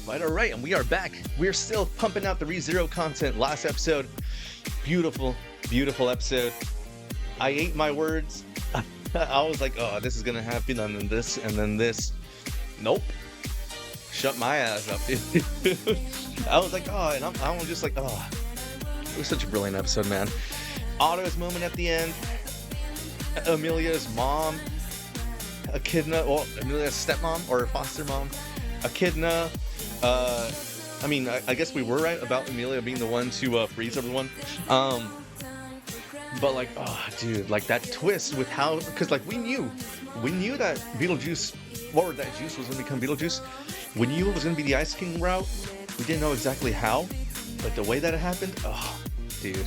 All right, and we are back. We're still pumping out the ReZero content. Last episode, beautiful, beautiful episode. I ate my words. I was like, oh, this is gonna happen, and then this, and then this. Nope. Shut my ass up, dude. I was like, oh, and I was just like, oh. It was such a brilliant episode, man. Otto's moment at the end. Amelia's mom. Echidna, well, Amelia's stepmom or foster mom. Echidna. I guess we were right about Amelia being the one to freeze everyone. But like, oh, dude, like that twist with how, because like we knew that Beetlejuice, or that Juice was going to become Beetlejuice. We knew it was going to be the Ice King route. We didn't know exactly how, but the way that it happened, oh, dude.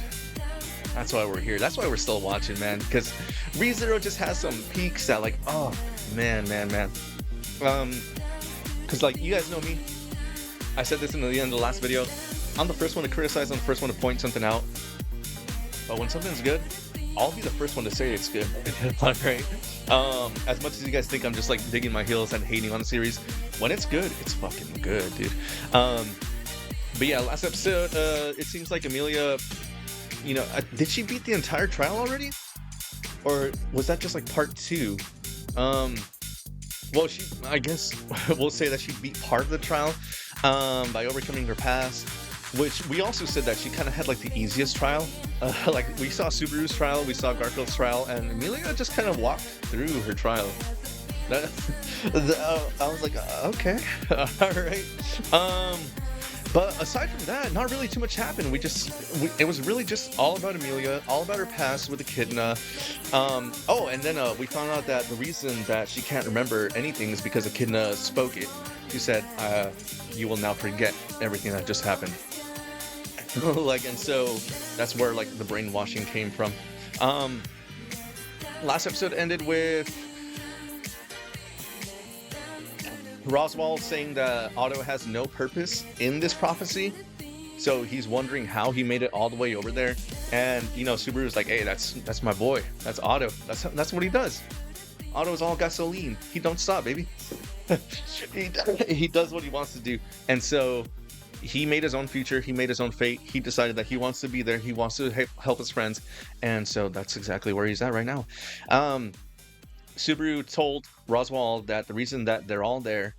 That's why we're here. That's why we're still watching, man. Because ReZero just has some peaks that, like, oh, man. Because, like, you guys know me. I said this in the end of the last video. I'm the first one to criticize. I'm the first one to point something out. But when something's good, I'll be the first one to say it's good. Right? As much as you guys think I'm just, like, digging my heels and hating on the series, when it's good, it's fucking good, dude. But yeah, last episode, it seems like Amelia... You know, did she beat the entire trial already? Or was that just like part 2? Well, I guess we'll say that she beat part of the trial by overcoming her past, which we also said that she kind of had like the easiest trial. Like we saw Subaru's trial, we saw Garfield's trial, and Amelia just kind of walked through her trial. I was like, okay, all right. But aside from that, not really too much happened. It was really just all about Amelia, all about her past with Echidna. Oh, and then we found out that the reason that she can't remember anything is because Echidna spoke it. She said, you will now forget everything that just happened. Like, and so that's where like the brainwashing came from. Last episode ended with Roswell saying that Otto has no purpose in this prophecy, so he's wondering how he made it all the way over there. And you know, Subaru's like, "Hey, that's my boy. That's Otto. That's what he does. Otto's all gasoline. He don't stop, baby. he does what he wants to do." And so he made his own future. He made his own fate. He decided that he wants to be there. He wants to help his friends, and so that's exactly where he's at right now. Subaru told Roswell that the reason that they're all there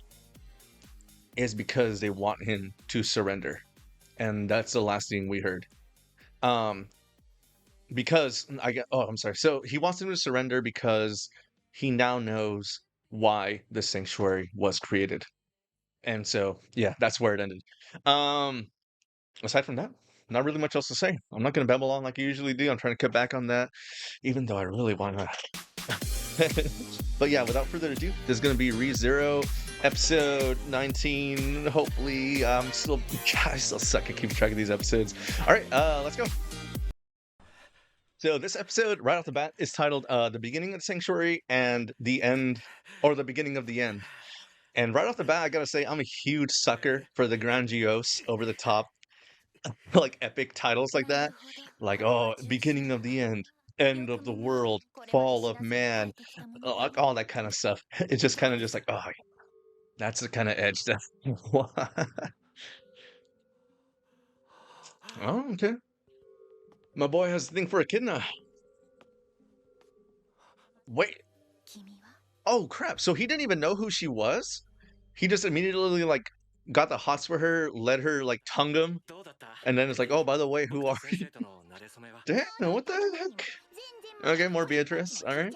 is because they want him to surrender. And that's the last thing we heard. Because I'm sorry. So he wants him to surrender because he now knows why the sanctuary was created. And so, yeah, that's where it ended. Aside from that, not really much else to say. I'm not going to babble on like I usually do. I'm trying to cut back on that, even though I really want to. But yeah, without further ado, this is going to be ReZero episode 19. Hopefully, I still suck at keeping track of these episodes. All right, let's go. So this episode, right off the bat, is titled The Beginning of the Sanctuary and the End, or The Beginning of the End. And right off the bat, I gotta say, I'm a huge sucker for the grandiose, over the top, like epic titles like that. Like, oh, Beginning of the End. End of the world, fall of man, all that kind of stuff. It's just kind of just like, oh, that's the kind of edge stuff. Oh, okay. My boy has a thing for Echidna. Wait. Oh, crap. So he didn't even know who she was? He just immediately, like, got the hots for her, let her, like, tongue him. And then it's like, oh, by the way, who are you? Damn, what the heck? Okay, more Beatrice. All right.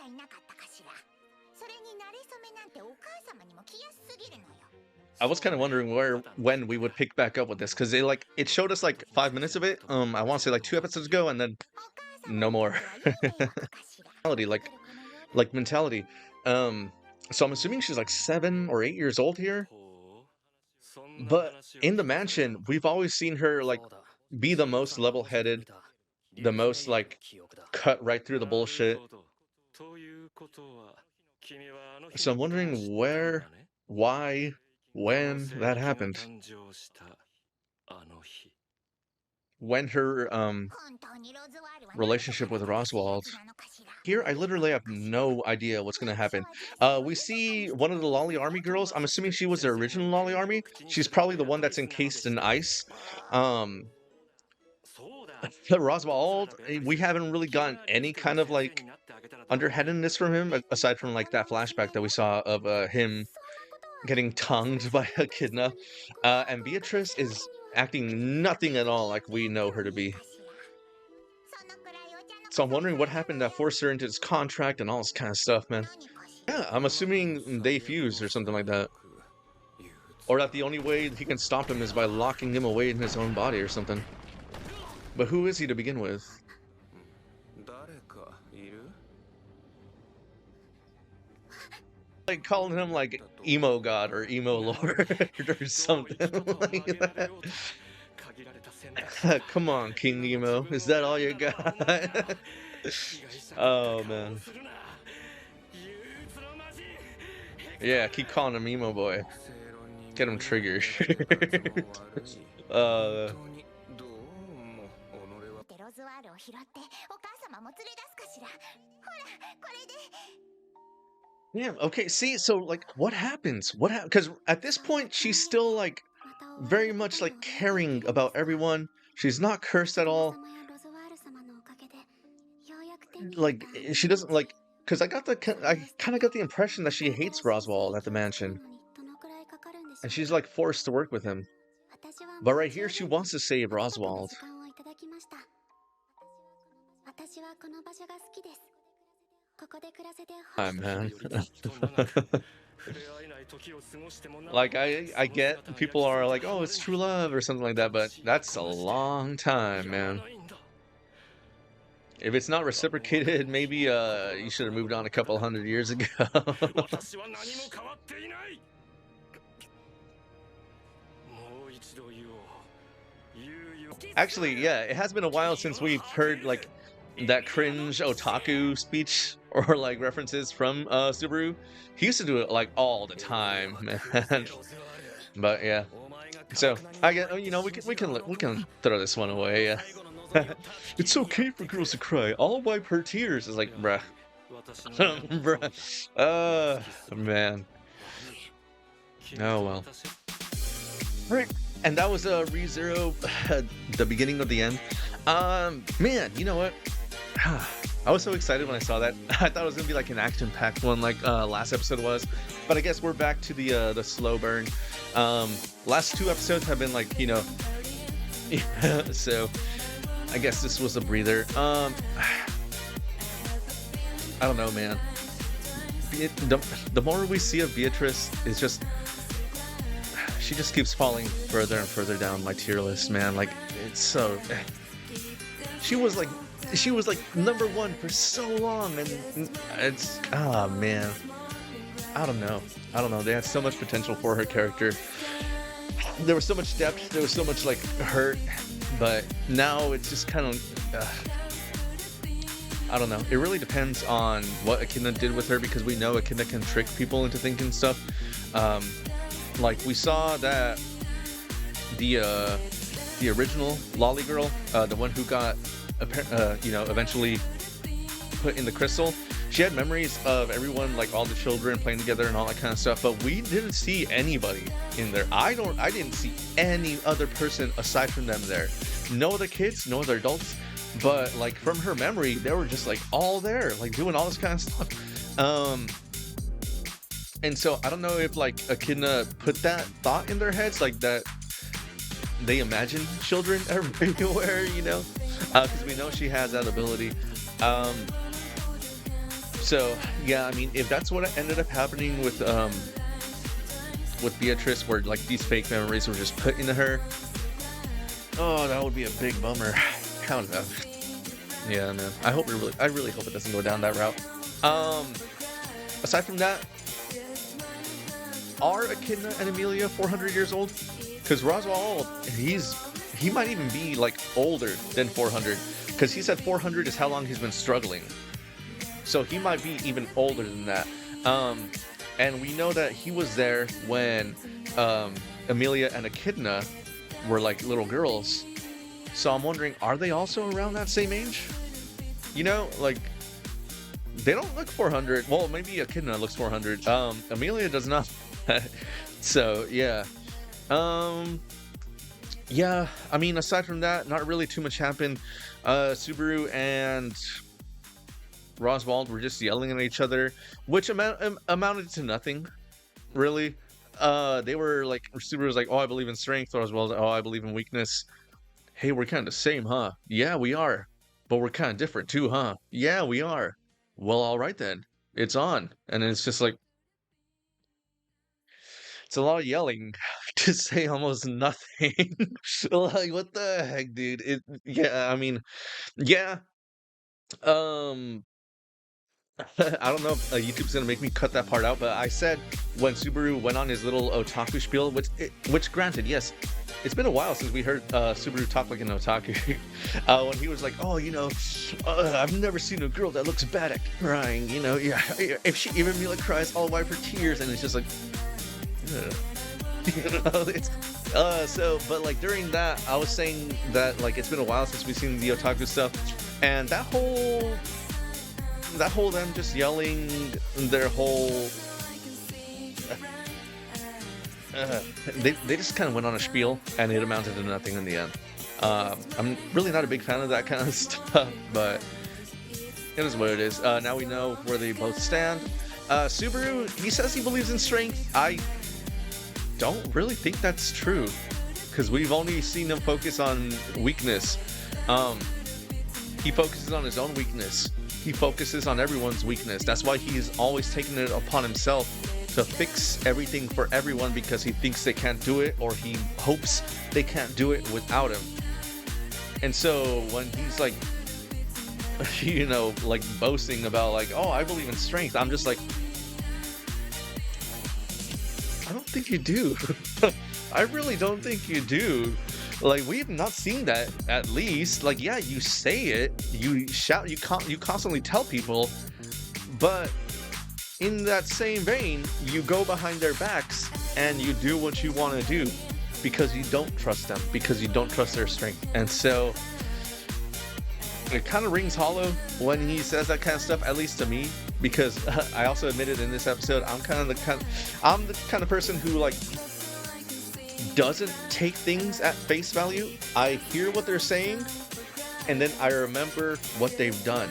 I was kind of wondering when we would pick back up with this, because it showed us like 5 minutes of it. I want to say like 2 episodes ago, and then no more. like mentality. So I'm assuming she's like 7 or 8 years old here. But in the mansion, we've always seen her like be the most level-headed, the most like cut right through the bullshit. So I'm wondering where, why, when that happened. when her relationship with Roswald. Here, I literally have no idea what's gonna happen. We see one of the Lolly Army girls. I'm assuming she was the original Lolly Army. She's probably the one that's encased in ice. Um, Roswald, we haven't really gotten any kind of like underhandedness from him, aside from like that flashback that we saw of him getting tongued by Echidna. And Beatrice is acting nothing at all like we know her to be. So I'm wondering what happened that forced her into this contract and all this kind of stuff, man. Yeah, I'm assuming they fused or something like that. Or that the only way he can stop him is by locking him away in his own body or something. But who is he to begin with? Like calling him like emo god or emo lord or something like that. Come on, King Emo. Is that all you got? Oh man. Yeah, keep calling him emo boy. Get him triggered. uh Yeah, okay, see, so like what happens? Because at this point she's still like very much like caring about everyone. She's not cursed at all. Like she doesn't like because I kind of got the impression that she hates Roswald at the mansion, and she's like forced to work with him. But right here, she wants to save Roswald. Ah, man. Like I get people are like, oh, it's true love or something like that, but that's a long time, man. If it's not reciprocated, maybe you should have moved on a couple hundred years ago. Actually, yeah, it has been a while since we've heard like that cringe otaku speech or like references from Subaru. He used to do it like all the time, man. But yeah. So I get, you know, we can throw this one away. Yeah. It's okay for girls to cry. I'll wipe her tears. It's like, bruh. Bruh. Man. Oh well. Right. And that was ReZero, the beginning of the end. Man, you know what? I was so excited when I saw that. I thought it was gonna be like an action-packed one, like last episode was. But I guess we're back to the slow burn. Last two episodes have been like, you know, so I guess this was a breather. I don't know, man. The more we see of Beatrice, is just she just keeps falling further and further down my tier list, man. Like it's so. She was like number one for so long, and it's man. I don't know. They had so much potential for her character. There was so much depth. There was so much like hurt, but now it's just kind of. I don't know. It really depends on what Echidna did with her, because we know Echidna can trick people into thinking stuff. Like we saw that the original Lolly girl, the one who got you know, eventually put in the crystal, she had memories of everyone, like all the children playing together and all that kind of stuff, but we didn't see anybody in there. I didn't see any other person aside from them there. No other kids, no other adults, but like from her memory, they were just like all there, like doing all this kind of stuff. And so I don't know if like Echidna put that thought in their heads, like that they imagine children everywhere, you know, because we know she has that ability. So yeah, I mean, if that's what ended up happening with Beatrice, where like these fake memories were just put into her, oh, that would be a big bummer. Count it up. Yeah, man. I really hope it doesn't go down that route. Aside from that, are Echidna and Amelia 400 years old? Because Roswald, he might even be like older than 400, because he said 400 is how long he's been struggling. So he might be even older than that. And we know that he was there when Amelia and Echidna were like little girls. So I'm wondering, are they also around that same age? You know, like, they don't look 400. Well, maybe Echidna looks 400. Amelia does not. So, yeah. Um, yeah, I mean, aside from that, not really too much happened. Subaru and Roswald were just yelling at each other, which amounted to nothing, really. They were like, Subaru was like, "Oh, I believe in strength." Roswald's like, "Oh, I believe in weakness." Hey, we're kind of the same, huh? Yeah, we are. But we're kind of different too, huh? Yeah, we are. Well, all right then. It's on. And it's just like, it's a lot of yelling to say almost nothing. Like, what the heck, dude? Yeah, I mean, yeah. Um, I don't know if YouTube's gonna make me cut that part out, but I said when Subaru went on his little otaku spiel, which granted, yes, it's been a while since we heard Subaru talk like an otaku. When he was like, "Oh, I've never seen a girl that looks bad at crying. Yeah, if she even Mila cries, I'll wipe her tears." And it's just like, ugh. It's but like during that, I was saying that like it's been a while since we've seen the otaku stuff, and that whole them just yelling their whole they just kind of went on a spiel and it amounted to nothing in the end. I'm really not a big fan of that kind of stuff, but it is what it is. Now we know where they both stand. Subaru, he says he believes in strength. I don't really think that's true, because we've only seen him focus on weakness. He focuses on his own weakness. He focuses on everyone's weakness. That's why he's always taking it upon himself to fix everything for everyone, because he thinks they can't do it, or he hopes they can't do it without him. And so when he's like, like boasting about like, "Oh, I believe in strength," I'm just like, I don't think you do. I really don't think you do. Like, we have not seen that, at least. Like, yeah, you say it, you shout, you constantly tell people, but in that same vein, you go behind their backs and you do what you want to do because you don't trust them, because you don't trust their strength. And so it kind of rings hollow when he says that kind of stuff, at least to me, because I also admitted in this episode, I'm the kind of person who like doesn't take things at face value. I hear what they're saying, and then I remember what they've done,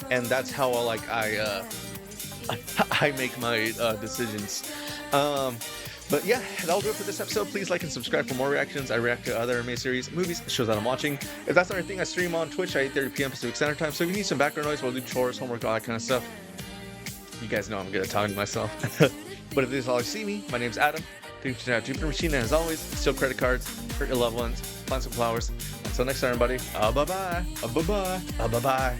and that's how I make my decisions. But yeah, that'll do it for this episode. Please like and subscribe for more reactions. I react to other anime series, movies, shows that I'm watching. If that's not your thing, I stream on Twitch at 8:30 p.m. Pacific Standard Time. So if you need some background noise while I do chores, homework, all that kind of stuff, you guys know I'm good at talking to myself. But if this is all you see me, my name's Adam. Thank you for Jupiter Machine, and as always, steal credit cards, hurt your loved ones, plant some flowers. Until next time, everybody. Bye-bye. Bye-bye. Bye-bye.